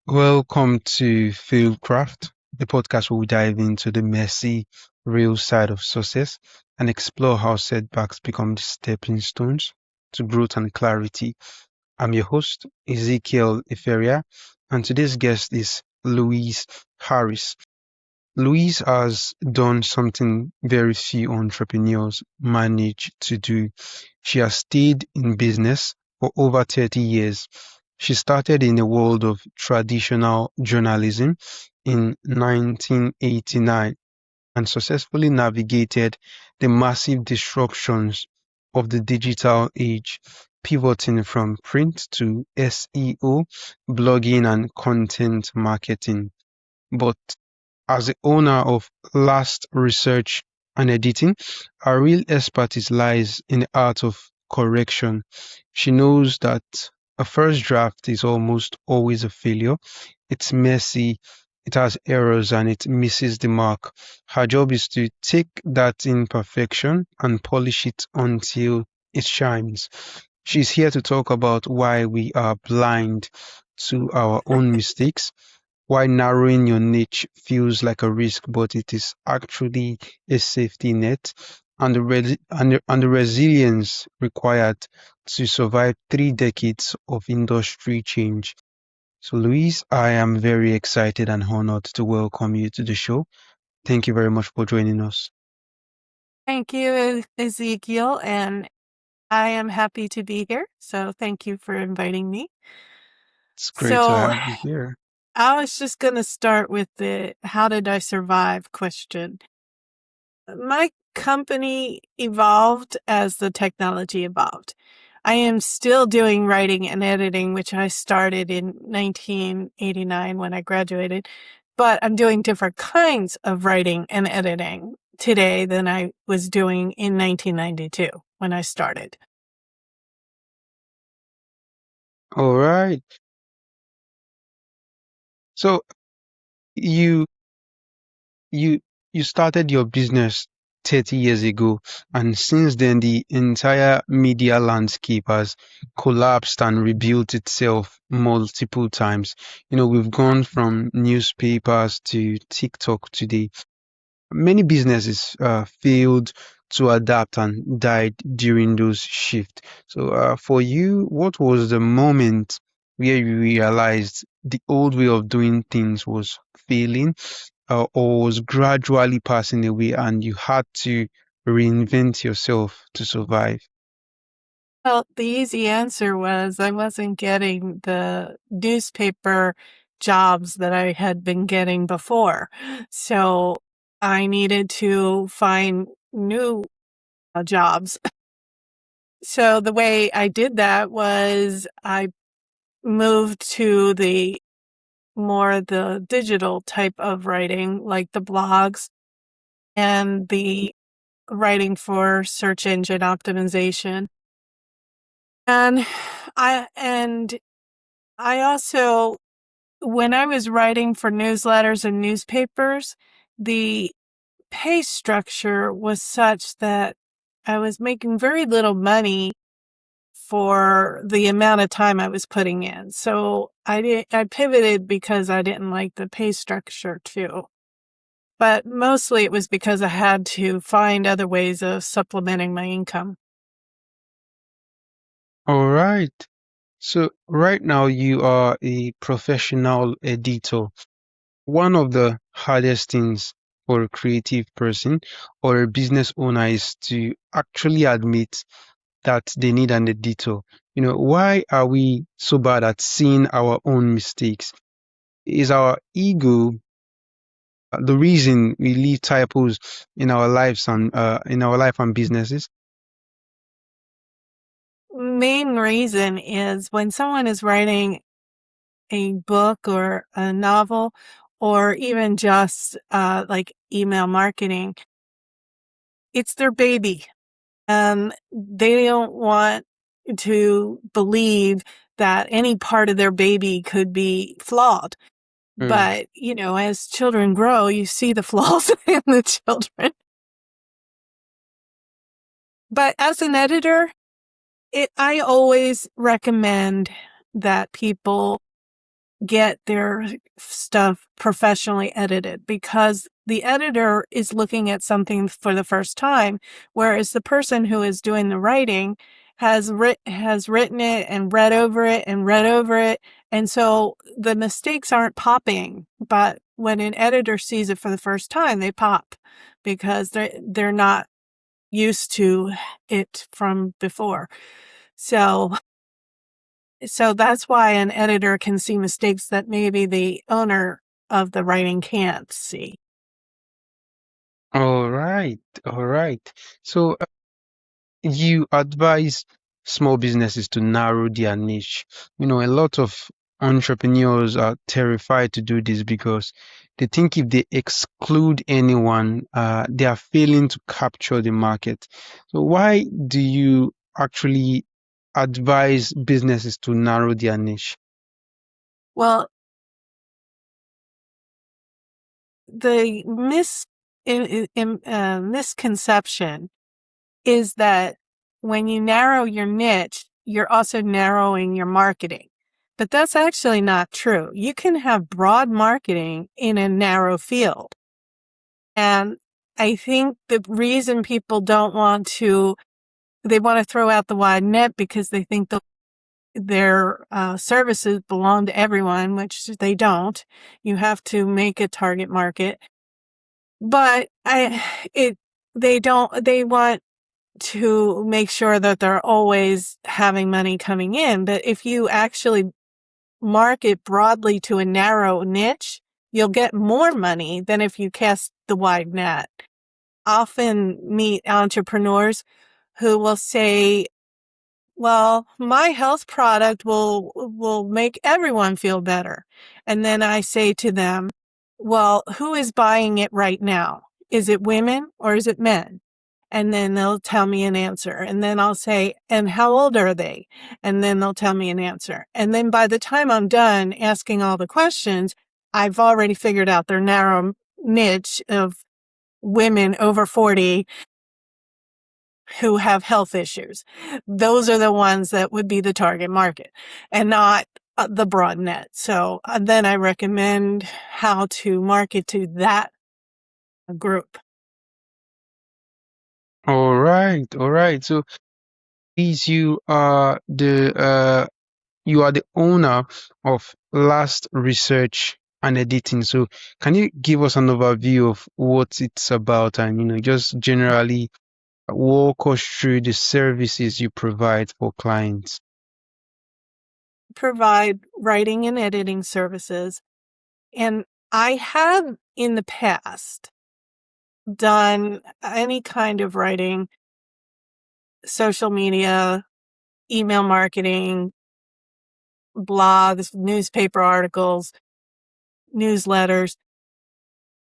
Welcome to FailCraft, the podcast where we dive into the messy, real side of success and explore how setbacks become the stepping stones to growth and clarity. I'm your host, Ezekiel Iferia, and today's guest is Louise Harris. Louise has done something very few entrepreneurs manage to do. She has stayed in business for over 30 years. She started in the world of traditional journalism in 1989 and successfully navigated the massive disruptions of the digital age, pivoting from print to SEO, blogging, and content marketing. But as the owner of Last Research and Editing, her real expertise lies in the art of correction. She knows that a first draft is almost always a failure. It's messy, it has errors, and it misses the mark. Her job is to take that imperfection and polish it until it shines. She's here to talk about why we are blind to our own mistakes, why narrowing your niche feels like a risk, but it is actually a safety net, and the resilience required to survive 3 decades of industry change. So, Louise, I am very excited and honored to welcome you to the show. Thank you very much for joining us. Thank you, Ezekiel, and I am happy to be here. So thank you for inviting me. It's great to So have you here. I was just going to start with the how did I survive question. My company evolved as the technology evolved. I am still doing writing and editing, which I started in 1989 when I graduated, but I'm doing different kinds of writing and editing today than I was doing in 1992 when I started. All right. So you you you started your business 30 years ago, and since then the entire media landscape has collapsed and rebuilt itself multiple times. We've gone from newspapers to TikTok today. Many businesses failed to adapt and died during those shifts. So for you, what was the moment where you realized the old way of doing things was failing, or was gradually passing away and you had to reinvent yourself to survive? Well, the easy answer was I wasn't getting the newspaper jobs that I had been getting before. So I needed to find new jobs. So the way I did that was I moved to the digital type of writing, like the blogs and the writing for search engine optimization. And I also, when I was writing for newsletters and newspapers, the pay structure was such that I was making very little money for the amount of time I was putting in. So I pivoted because I didn't like the pay structure too. But mostly it was because I had to find other ways of supplementing my income. All right. So right now you are a professional editor. One of the hardest things for a creative person or a business owner is to actually admit that they need an editor. Why are we so bad at seeing our own mistakes? Is our ego the reason we leave typos in our lives and in our life and businesses? Main reason is when someone is writing a book or a novel or even just like email marketing, it's their baby. And they don't want to believe that any part of their baby could be flawed. Mm. But, as children grow, you see the flaws in the children. But as an editor, I always recommend that people get their stuff professionally edited, because the editor is looking at something for the first time, whereas the person who is doing the writing has written it and read over it and read over it. And so the mistakes aren't popping, but when an editor sees it for the first time, they pop because they're not used to it from before. So that's why an editor can see mistakes that maybe the owner of the writing can't see. All right, all right. So you advise small businesses to narrow their niche. A lot of entrepreneurs are terrified to do this because they think if they exclude anyone, they are failing to capture the market. So why do you actually advise businesses to narrow their niche? Well, the misconception is that when you narrow your niche, you're also narrowing your marketing. But that's actually not true. You can have broad marketing in a narrow field. And I think the reason people they want to throw out the wide net because they think their services belong to everyone, which they don't. You have to make a target market. But they want to make sure that they're always having money coming in. But if you actually market broadly to a narrow niche, you'll get more money than if you cast the wide net. Often meet entrepreneurs who will say, well, my health product will make everyone feel better. And then I say to them, well, who is buying it right now? Is it women or is it men? And then they'll tell me an answer. And then I'll say, and how old are they? And then they'll tell me an answer. And then by the time I'm done asking all the questions, I've already figured out their narrow niche of women over 40 who have health issues. Those are the ones that would be the target market and not the broad net. So then I recommend how to market to that group. All right, all right. So these you are the owner of Last Research and Editing. So can you give us an overview of what it's about and just generally walk us through the services you provide for clients? Provide writing and editing services. And I have in the past done any kind of writing, social media, email marketing, blogs, newspaper articles, newsletters.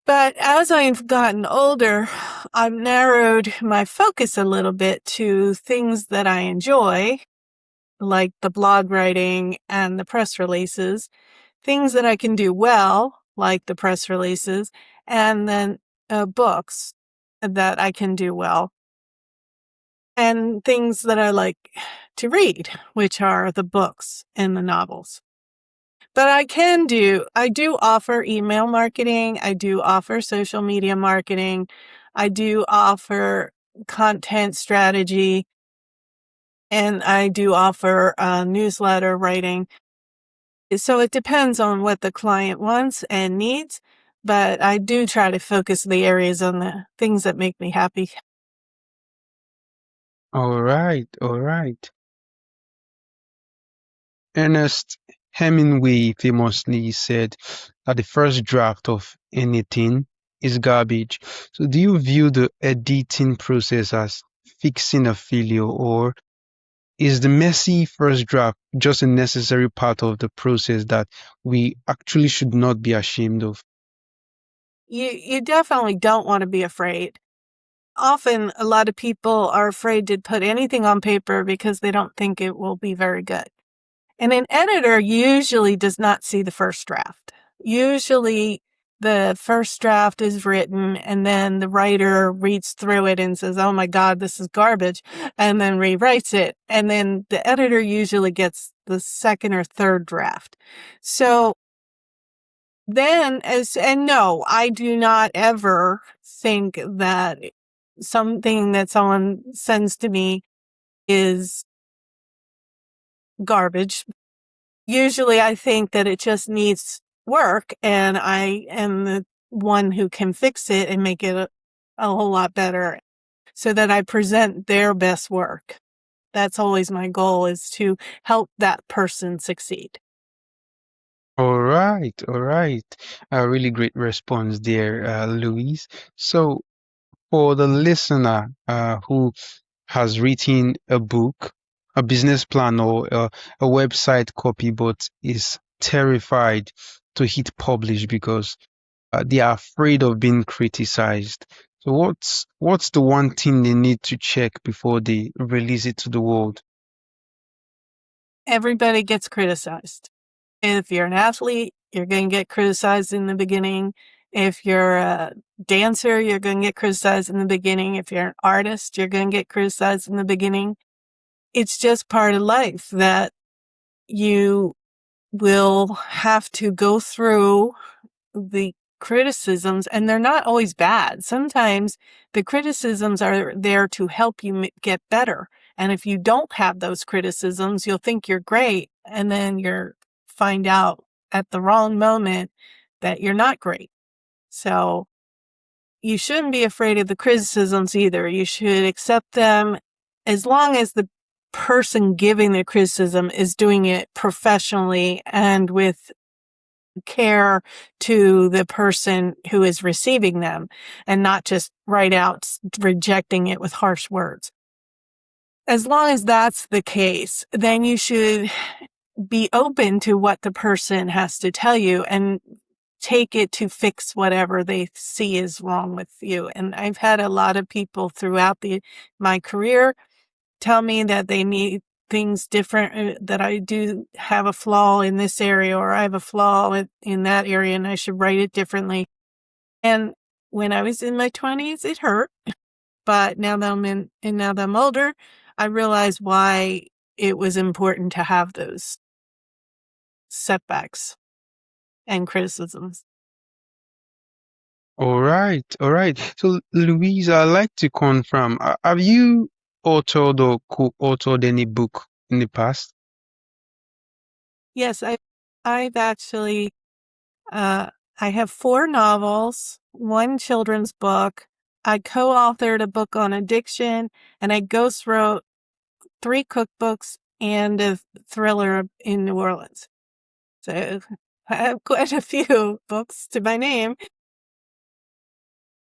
But as I've gotten older, I've narrowed my focus a little bit to things that I enjoy, like the blog writing and the press releases, things that I can do well, like the press releases, and then books that I can do well, and things that I like to read, which are the books and the novels. But I do offer email marketing. I do offer social media marketing. I do offer content strategy. And I do offer newsletter writing. So it depends on what the client wants and needs. But I do try to focus the areas on the things that make me happy. All right, all right. Ernest Hemingway famously said that the first draft of anything is garbage. So do you view the editing process as fixing a failure, or is the messy first draft just a necessary part of the process that we actually should not be ashamed of? You definitely don't want to be afraid. Often a lot of people are afraid to put anything on paper because they don't think it will be very good. And an editor usually does not see the first draft. Usually the first draft is written and then the writer reads through it and says, oh my God, this is garbage, and then rewrites it. And then the editor usually gets the second or third draft. So and no, I do not ever think that something that someone sends to me is garbage. Usually I think that it just needs work, and I am the one who can fix it and make it a whole lot better so that I present their best work. That's always my goal, is to help that person succeed. All right, all right. A really great response there, Louise. So, for the listener who has written a book, a business plan, or a website copy, but is terrified to hit publish because they are afraid of being criticized. So, what's the one thing they need to check before they release it to the world? Everybody gets criticized. If you're an athlete, you're going to get criticized in the beginning. If you're a dancer, you're going to get criticized in the beginning. If you're an artist, you're going to get criticized in the beginning. It's just part of life that you will have to go through the criticisms, and they're not always bad. Sometimes the criticisms are there to help you get better. And if you don't have those criticisms, you'll think you're great, and then you're find out at the wrong moment that you're not great. So you shouldn't be afraid of the criticisms either. You should accept them as long as the person giving the criticism is doing it professionally and with care to the person who is receiving them, and not just right out rejecting it with harsh words. As long as that's the case, then you should be open to what the person has to tell you and take it to fix whatever they see is wrong with you. And I've had a lot of people throughout my career tell me that they need things different, that I do have a flaw in this area, or I have a flaw in that area, and I should write it differently. And when I was in my 20s, it hurt. But now that now that I'm older, I realize why it was important to have those setbacks and criticisms. All right, all right. So, Louise, I'd like to confirm, have you authored or co-authored any book in the past? Yes, I've actually, I have 4 novels, 1 children's book. I co-authored a book on addiction, and I ghost wrote 3 cookbooks and a thriller in New Orleans. So I have quite a few books to my name.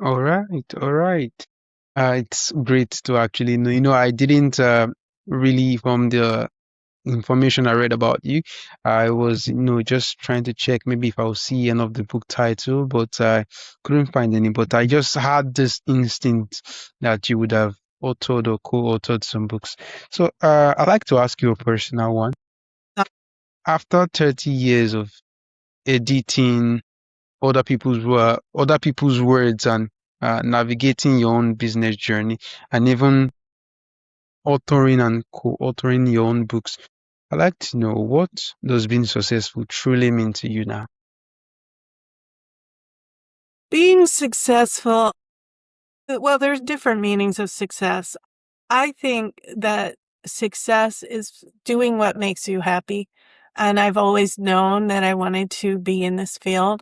All right, all right. It's great to actually know. I didn't really, from the information I read about you, I was, just trying to check maybe if I'll see any of the book title, but I couldn't find any. But I just had this instinct that you would have authored or co-authored some books. So I'd like to ask you a personal one. After 30 years of editing other people's words and navigating your own business journey, and even authoring and co-authoring your own books, I'd like to know, what does being successful truly mean to you now? Being successful, well, there's different meanings of success. I think that success is doing what makes you happy. And I've always known that I wanted to be in this field.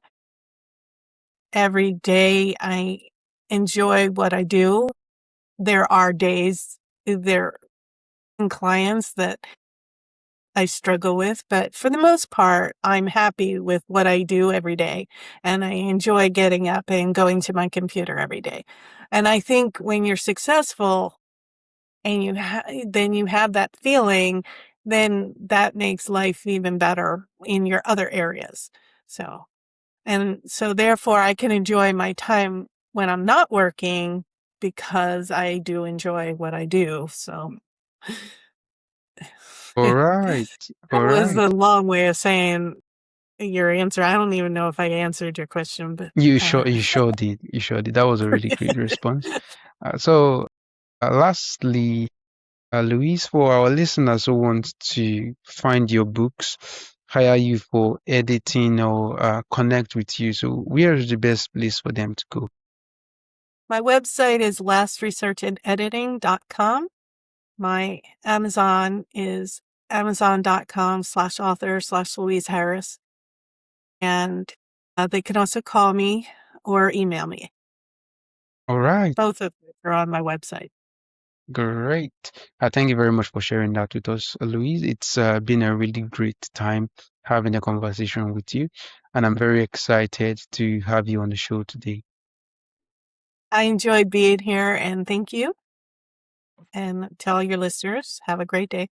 Every day I enjoy what I do. There are days, there are clients that I struggle with, but for the most part, I'm happy with what I do every day. And I enjoy getting up and going to my computer every day. And I think when you're successful, and then you have that feeling, then that makes life even better in your other areas. So therefore I can enjoy my time when I'm not working, because I do enjoy what I do. So All that right, all was right. a long way of saying your answer. I don't even know if I answered your question, but You sure did. You sure did. That was a really great response. So, lastly, Louise, for our listeners who want to find your books, hire you for editing or connect with you. So where is the best place for them to go? My website is lastresearchandediting.com. My Amazon is amazon.com/author/Louise Harris. And they can also call me or email me. All right. Both of them are on my website. Great. Thank you very much for sharing that with us, Louise. It's been a really great time having a conversation with you, and I'm very excited to have you on the show today. I enjoyed being here, and thank you. And tell your listeners, have a great day.